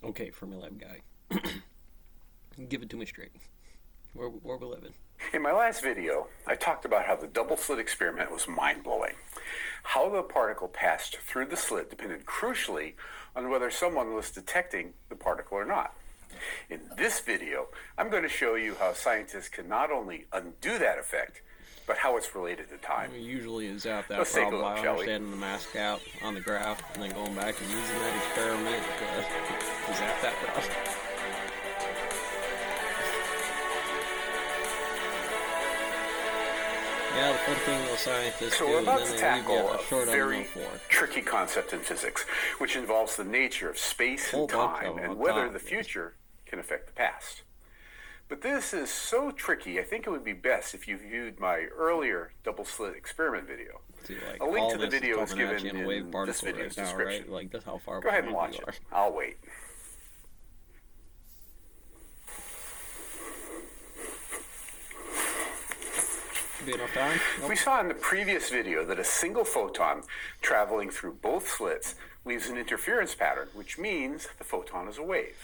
Okay, Fermilab guy. Give it to me straight. Where we living? In my last video, I talked about how the double slit experiment was mind-blowing. How the particle passed through the slit depended crucially on whether someone was detecting the particle or not. In this video, I'm going to show you how scientists can not only undo that effect, but how it's related to time. I mean, usually is out that Let's take a problem look, by shall we? understanding the mask out on the graph and then going back and using that experiment to zap that problem. Yeah, the fun thing those scientists So do, we're and about then to they tackle leave you a a short very unknown for. tricky concept in physics, which involves the nature of space Whole and bunch time of them and on whether top the of this. future can affect the past. But this is so tricky, I think it would be best if you viewed my earlier double slit experiment video. See, like, A link all to the this video is coming at given you in a in wave this particle video's right now, description. right? Like, that's how far Go ahead and behind watch you it. are. I'll wait. Be enough time? Nope. We saw in the previous video that a single photon traveling through both slits leaves an interference pattern, which means the photon is a wave.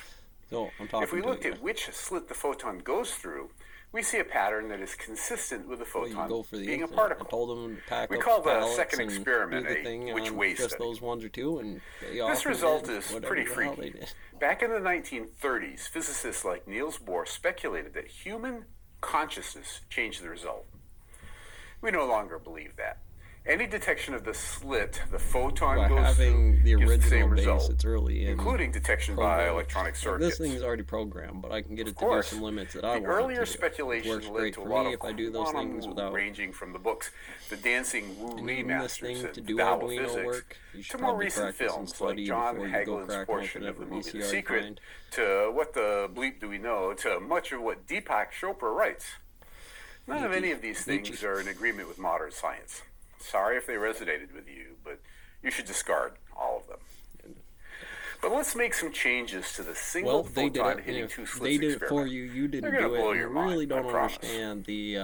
So, I'm talking If we to looked you. at which slit the photon goes through, we see a pattern that is consistent with the Well, you photon go for the being a infinite. I particle. told them to pack We up call the pallets second and experiment do the a thing which on way just study. those ones or two, and they This often result did is whatever pretty the hell freaky. they did. Back in the 1930s, physicists like Niels Bohr speculated that human consciousness changed the result. We no longer believe that. Any detection of the slit the photon By goes having through the gives the original same base, result, it's early in including detection by programming. electronic Like, circuits. this thing is already programmed, but I can get it Of to do course, some limits that I the want it earlier to do. It speculation works led great to a for lot me of if I do those quantum things woo, without ranging from the books The Dancing Wu Li needing this Masters thing and to do Tao of Arduino Physics work. You should to more probably recent practice and films like study John before you go Hagelin's crack portion open of the every movie The VCR you Secret find. to What the Bleep Do We Know to much of what Deepak Chopra writes. None of any of these things are in agreement with modern science. Sorry if they resonated with you, but you should discard all of them. But let's make some changes to the single Well, they did photon it. hitting And two if slits they did it experiment. for you, you didn't They're gonna do it. blow And your you really mind, I don't promise. understand the.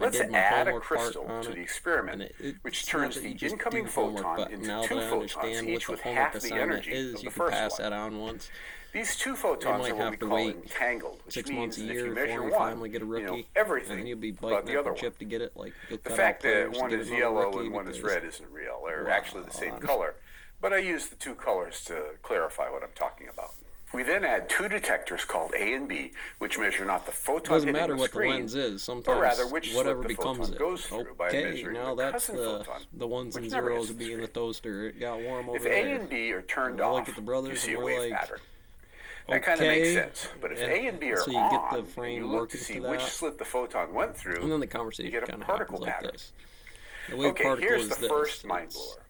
Let's I did my add a homework part crystal on to it, the experiment, and which it's turns not that the you just incoming do homework, photon but into now two that I photons, understand each what with the half homework the assignment energy is, of you the can first pass one. that on once. These two You photons might are what have we to call wait entangled, which 6 means months, a that if year you before measure you one, finally get a you rookie, know and everything then you'll be about biting the up other a one. chip to get it. Like, you'll The cut fact out that players to one get is another yellow rookie and one is because- red isn't real. They're Wow. actually the same color, but I use the two colors to clarify what I'm talking about. We then add two detectors called A and B, which measure not the photon Doesn't hitting matter the what the screen, lens is. but rather Sometimes which whatever slit the becomes photon it. goes through by Okay, measuring now the that's cousin photon, the ones which and never zeros hits would the be in the screen. toaster. It got warm over If there. A and B are turned And I off, look at the brothers you see and a we're wave like, pattern. That kind of makes okay, sense. But if yeah, A and B are so you get the on, frame and you look to working see to which that. slit the photon went through, And then the you conversation get a kind of particle happens like pattern. this. The wave Okay, particle here's is the this. first mind It's- blower.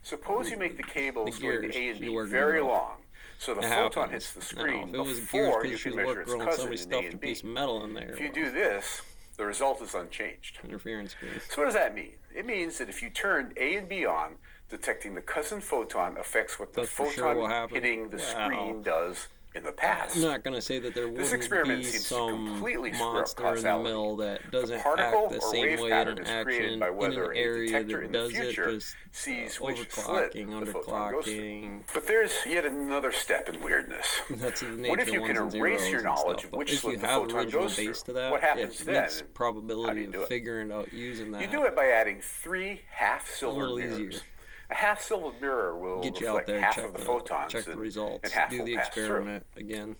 Suppose you make the cables the going gears to A and you B were very growing. long, so the It photon happens. hits the Now, screen if it was gears before you because she can was measure its growing cousin somebody in A stuffed a and piece B. of metal in there. If you do this, the result is unchanged. Interference screen. So what does that mean? It means that if you turn A and B on, detecting the cousin photon affects what the That's for sure photon what happened. hitting the Wow. screen does in the past. I'm not going to say that there This wouldn't experiment be seems to some completely screw up monster in the causality. mill that doesn't particle act the or same wave way in pattern an is created action by in whether an a area detector that in the does it, future just sees which slit overclocking, the photon goes through. underclocking. But there's yet another step in weirdness. That's the nature What if of you can ones and erase zeros your and knowledge stuff. of But which if you slit the have photon original goes base through? to that, What happens it then? makes How do probability you do of it? figuring out using that You do it by adding three a half-silvered little mirrors. easier. A half-silvered mirror will Get you out reflect there, half check of the photons check the and results, half do will the pass through. experiment again.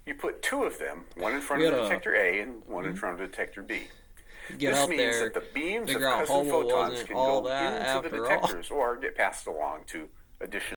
You put two of them, one in front We of the had a- detector A and one in front of the detector B. Get This out means there, that the beams of figure out cousin Hubble photons wasn't can all go that into the after all. detectors or get passed along to additional